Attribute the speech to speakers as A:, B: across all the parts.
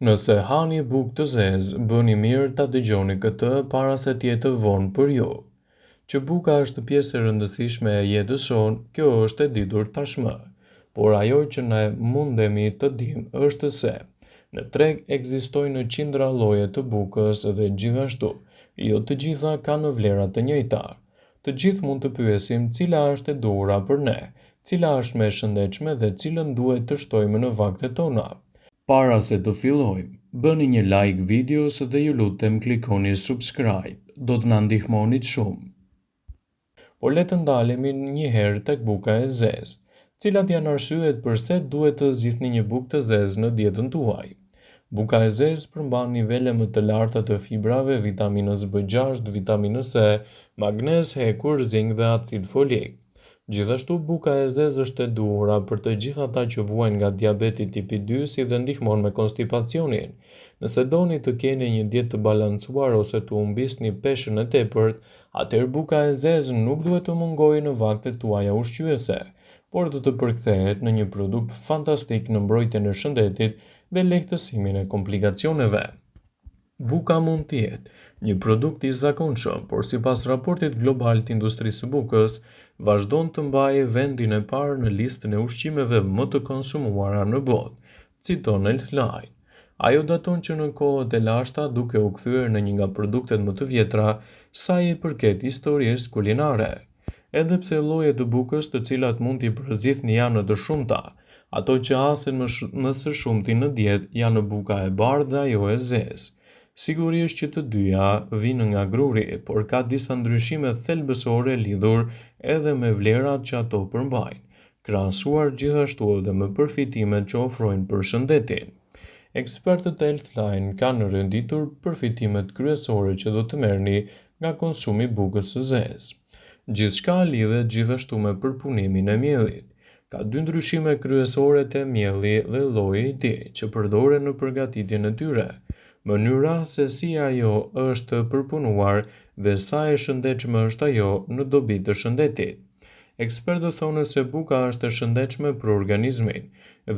A: Nëse hani bukë të zezë, bëni mirë ta dëgjoni këtë para se të jetë vonë për ju. Që buka është pjesë e rëndësishme e jetës sonë, kjo është e ditur tashmë. Por ajo që ne mundemi të dimë është se në treg ekzistojnë qindra lloje të bukës dhe gjithashtu, jo të gjitha kanë vlera të njëjta. Të gjithë mund të pyesim cila është e duhura për ne, cila është më e shëndetshme dhe cilën duhet të shtojmë në vaktet tona. Para se të fillojmë, bëni një like videos dhe ju lutem klikoni subscribe, do të na ndihmonit shumë. Por le të ndalemi një herë tek buka e zezë. Cilat janë arsyet pse duhet të zgjidhni një bukë të zezë në dietën tuaj? Buka e zezë përmban nivele më të larta të fibrave, vitaminës B6, vitaminës C, magnez, hekur, zink dhe acid folik. Gjithashtu, buka e zezë është e duhura për të gjithë ata që vuajnë nga diabeti tipi 2 si dhe ndihmon me konstipacionin. Nëse doni të keni një dietë të balancuar ose të humbisni peshën e tepërt, atëherë buka e zezë nuk duhet të mungojë në vaktet tuaja ushqyese, por do të përkthehet në një produkt fantastik në mbrojtjen e shëndetit dhe lehtësimin e komplikacioneve. Buka mund të jetë një produkt i zakonshëm, por sipas raportit global të industrisë së bukës, vazhdon të mbajë vendin e parë në listën e ushqimeve më të konsumuara në botë, citon Healthline. Ajo daton që në kohët e lashta duke u kthyer në një nga produktet më të vjetra sa i përket historisë kulinare. Edhe pse llojet e bukës të cilat mund t'i përzgjidhni janë të shumta, ato që hasin më së shumti në dietë janë buka e bardhë dhe ajo e zezë. Sigurisht që të dyja vinë nga gruri, por ka disa ndryshime thelbësore lidhur edhe me vlerat që ato përmbajnë, krahasuar gjithashtu edhe me përfitimet që ofrojnë për shëndetin. Ekspertët e Healthline kanë renditur përfitimet kryesore që do të merrni nga konsumi i bukës së zezë. Gjithçka lidhet gjithashtu me përpunimin e miellit. Ka dy ndryshime kryesore te mielli dhe lloji i tij që përdoren në përgatitjen e tyre. Mënyra se si ajo është përpunuar dhe sa e shëndetshme është ajo në dobi të shëndetit. Ekspertët thonë se buka është e shëndetshme për organizmin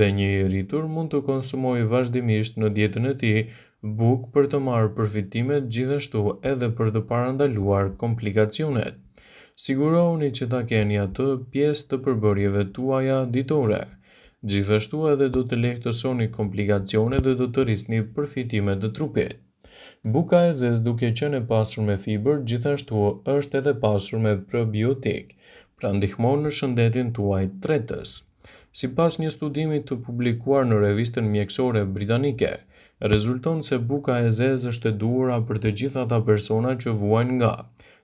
A: dhe një i rritur mund të konsumojë vazhdimisht në dietën e tij bukë për të marrë përfitimet gjithashtu edhe për të parandaluar komplikacionet. Sigurohuni që ta keni atë pjesë të përbërjeve tuaja ditore. Gjithashtu edhe do të lehtësoni komplikacionet dhe do të rrisni përfitimet të trupit. Buka e zezë duke qenë e pasur me fibër, gjithashtu është edhe pasur me probiotik, pra ndihmon në shëndetin tuaj tretës. Sipas një studimi të publikuar në revistën mjekësore britanike, rezulton se buka e zezë është e duhura për të gjithë ata persona që vuajnë nga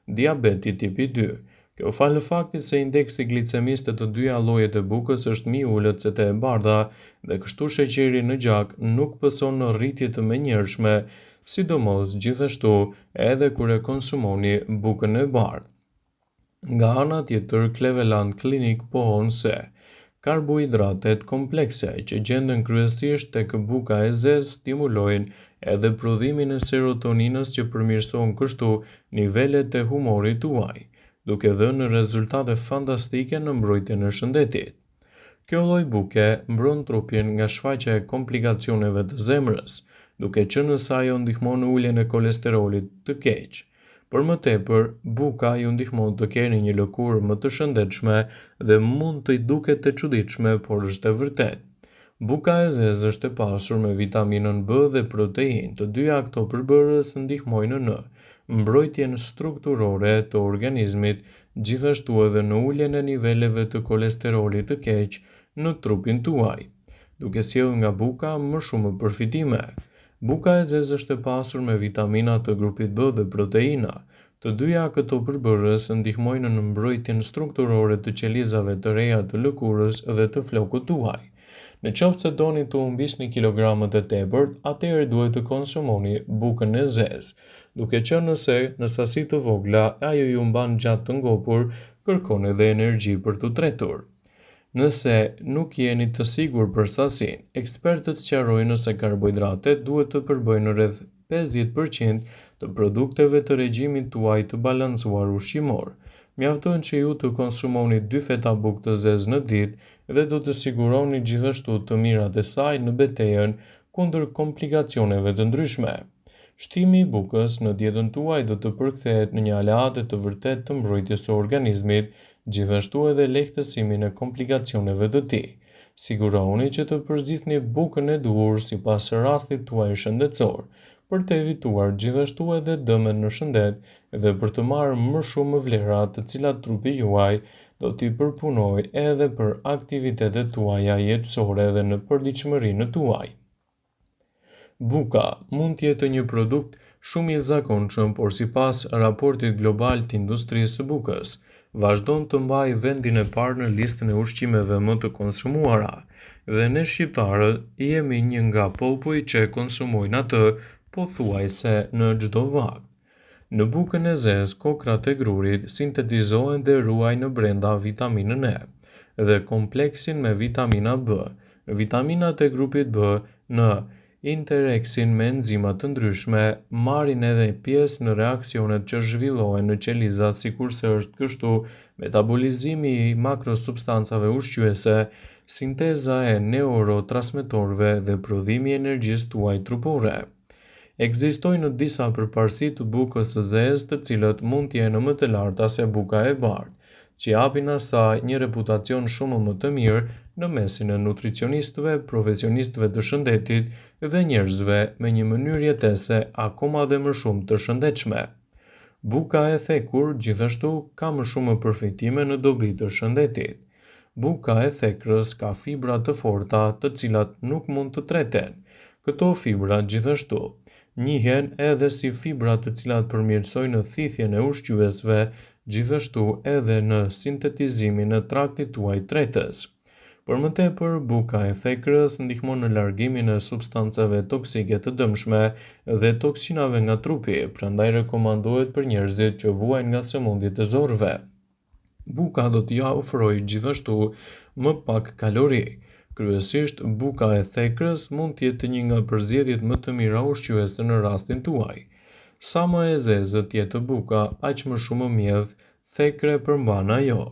A: diabeti tipi 2. Kjo falë faktit se indeksi glicemisë të të dyja llojet e bukës është më i ulët se te e bardha dhe kështu sheqeri në gjak nuk pëson në rritje të menjëhershme, sidomos gjithashtu edhe kur e konsumoni bukën e bardhë. Nga ana tjetër, Cleveland Clinic pohon se karbohidratet komplekse që gjenden kryesisht tek buka e zezë stimulojnë edhe prodhimin e serotoninës që përmirëson kështu nivelet e humorit tuaj, duke dhënë rezultate fantastike në mbrojtjen e shëndetit. Kjo lloj buke mbron trupin nga shfaqja e komplikacioneve të zemrës, duke qenë se ajo ndihmon në uljen e kolesterolit të keq. Për më tepër, buka ju ndihmon të keni një lëkurë më të shëndetshme dhe mund të duket e çuditshme, por është e vërtetë. Buka e zezë është e pasur me vitaminën B dhe proteinë, të dyja këto përbërës ndihmojnë në mbrojtjen strukturore të organizmit, gjithashtu edhe në uljen e niveleve të kolesterolit të keq në trupin tuaj, duke sjellë nga buka më shumë përfitime. Buka e zezë është e pasur me vitamina të grupit B dhe proteina. Të dyja këto përbërës ndihmojnë në mbrojtjen strukturore të qelizave të reja të lëkurës dhe të flokut tuaj. Në qoftë se doni të humbisni kilogramat e tepërt, atëherë duhet të konsumoni bukën e zezë, duke qenë se në sasi të vogla ajo ju mban gjatë të ngopur, kërkon edhe energji për t'u tretur. Nëse nuk jeni të sigurt për sasinë, ekspertët sqarojnë se karbohidratet duhet të përbëjnë rreth 50% të produkteve të regjimit tuaj të balancuar ushqimor. Mjafton që ju të konsumoni 2 feta bukë të zezë në ditë dhe do të siguroni gjithashtu të mirat e saj në betejën kundër komplikacioneve të ndryshme. Shtimi i bukës në dietën tuaj do të përkthehet në një aleate të vërtetë të mbrojtjes së organizmit, gjithashtu edhe lehtësimin e komplikacioneve të tij. Sigurohuni që të përzgjidhni bukën e duhur sipas rastit tuaj shëndetësor, për të evituar gjithashtu edhe dëmet në shëndet dhe për të marrë më shumë vlera të cilat trupi juaj do t'i përpunojë edhe për aktivitetet tuaja jetësore dhe në përditshmërinë tuaj. Buka mund të jetë një produkt shumë i zakonshëm, por sipas raportit global të industrisë së bukës, vazhdon të mbajë vendin e parë në listën e ushqimeve më të konsumuara, dhe ne shqiptarët jemi një nga popujt që e konsumojnë atë pothuajse në çdo vakt. Në bukën e zezë, kokrat e grurit sintetizohen dhe ruajnë brenda vitaminën E dhe kompleksin me vitamina B. Vitaminat e grupit B në interaksin me enzima të ndryshme marrin edhe pjesë në reaksionet që zhvillohen në qelizat, sikurse është kështu metabolizimi i makrosubstancave ushqyese, sinteza e neurotransmetorëve dhe prodhimi i energjisë tuaj trupore. Ekzistojnë disa përparësi të bukës së zezë të cilët mund të jenë më të larta se buka e bardhë, që japin asaj një reputacion shumë më të mirë në mesin e nutricionistëve, profesionistëve të shëndetit dhe njerëzve me një mënyrë jetese akoma dhe më shumë të shëndetshme. Buka e thekur gjithashtu ka më shumë përfitime në dobi të shëndetit. Buka e thekrës ka fibra të forta të cilat nuk mund të treten. Këto fibra gjithashtu njihen edhe si fibra të cilat përmirësojnë thithjen e ushqyesve, gjithashtu edhe në sintetizimin e traktit tuaj tretës. Për më tepër, buka e thekrës ndihmon në largimin e substancave toksike të dëmshme dhe toksinave nga trupi, prandaj rekomandohet për njerëzit që vuajnë nga sëmundjet e zorëve. Buka do t'ja ofrojë gjithashtu më pak kalori. Kryesisht, buka e thekrës mund të jetë një nga përzgjedhjet më të mira ushqyese në rastin tuaj. Sa më e zezë të jetë buka, aq më shumë mjedh thekre përmban ajo,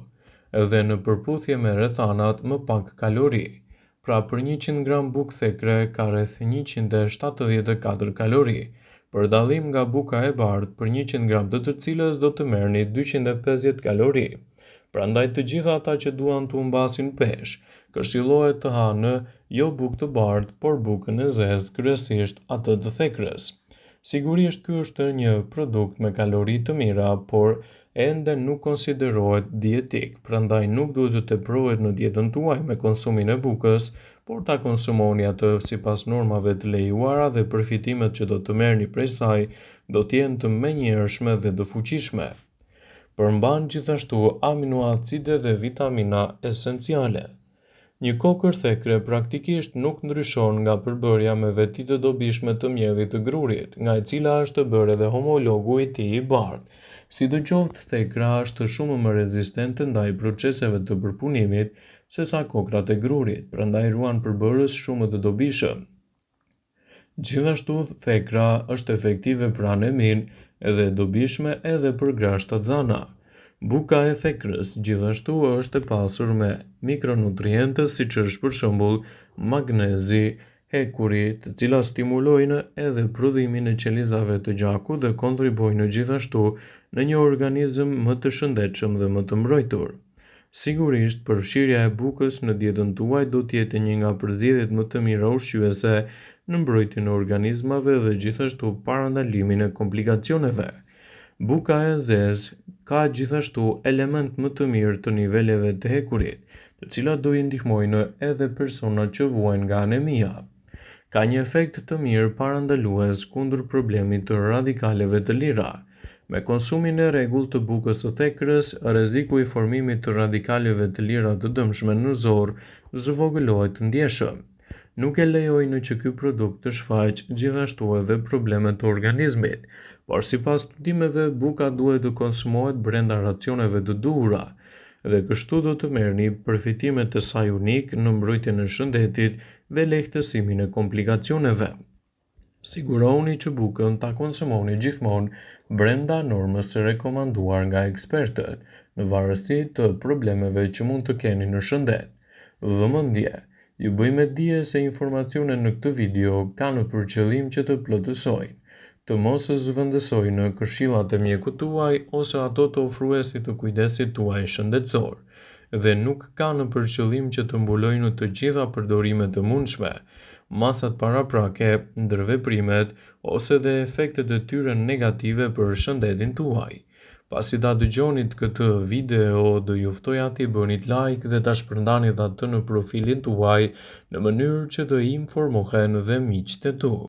A: edhe në përputhje me rrethanat më pak kalori. Pra për 100 gram bukë thekre ka rreth 174 kalori, për dallim nga buka e bardhë për 100 gram të cilës do të merrni 250 kalori. Prandaj të gjitha ata që duan të humbasin peshë, këshillohet të hanë jo bukë të bardhë, por bukën e zezë, kryesisht atë të thekrës. Sigurisht ky është një produkt me kalori të mira, por ende nuk konsiderohet dietik, prandaj nuk duhet të teprohet në dietën tuaj me konsumin e bukës, por ta konsumoni atë sipas normave të lejuara dhe përfitimet që do të merrni prej saj do të jenë të menjëhershme dhe të fuqishme. Përmban gjithashtu aminoacide dhe vitamina esenciale. Një kokër thekre praktikisht nuk ndryshon nga përbërja me veti të dobishme të mjedhit të grurit, nga e cila është bërë edhe homologu i tij i bardhë. Sidoqoftë, thekra është shumë më rezistente ndaj proceseve të përpunimit sesa kokrat e grurit, prandaj ruan përbërës shumë të dobishëm. Gjithashtu, thekra është efektive për anemin edhe e dobishme edhe për grashta zana. Buka e thekrës gjithashtu është e pasur me mikronutrientë siç është për shembull magnezi, hekuri, të cilat stimulojnë edhe prodhimin e qelizave të gjakut dhe kontribojnë gjithashtu në një organizëm më të shëndetshëm dhe më të mbrojtur. Sigurisht, përfshirja e bukës në dietën tuaj do të jetë një nga përzgjedhjet më të mira ushqyese në mbrojtjen e organizmave dhe gjithashtu parandalimin e komplikacioneve. Buka e zezë ka gjithashtu element më të mirë të niveleve të hekurit, të cilat do i ndihmojnë edhe personat që vuajnë nga anemia. Ka një efekt të mirë parandalues kundër problemit të radikaleve të lira. Me konsumin e rregullt të bukës së thekrës, rreziku i formimit të radikaleve të lira të dëmshme në zorë zvogëlohet ndjeshëm. Nuk e lejojnë që ky produkt të shfaqë gjithashtu edhe problemet të organizmit, por sipas studimeve buka duhet të konsumohet brenda racioneve të duhura dhe kështu do të merrni përfitimet e saj unik në mbrojtjen e shëndetit dhe lehtësimin e komplikacioneve. Sigurohuni që bukën ta konsumoni gjithmonë brenda normës së rekomanduar nga ekspertët, në varësi të problemeve që mund të keni në shëndet. Vëmendje, Ju bëjmë dije se informacionet në këtë video kanë për qëllim që të plotësojnë, të mos zëvendësojnë këshillat e mjekut tuaj ose ato të ofruesit të kujdesit tuaj shëndetësor, dhe nuk kanë për qëllim që të mbulojnë të gjitha përdorimet e mundshme, masat paraprake, ndërveprimet ose dhe efektet e tyre negative për shëndetin tuaj. Pasi ta dëgjonit këtë video, do ju ftoj ati bënit like dhe ta shpërndanit atë në profilin tuaj në mënyrë që të informohen dhe miqtë e tu.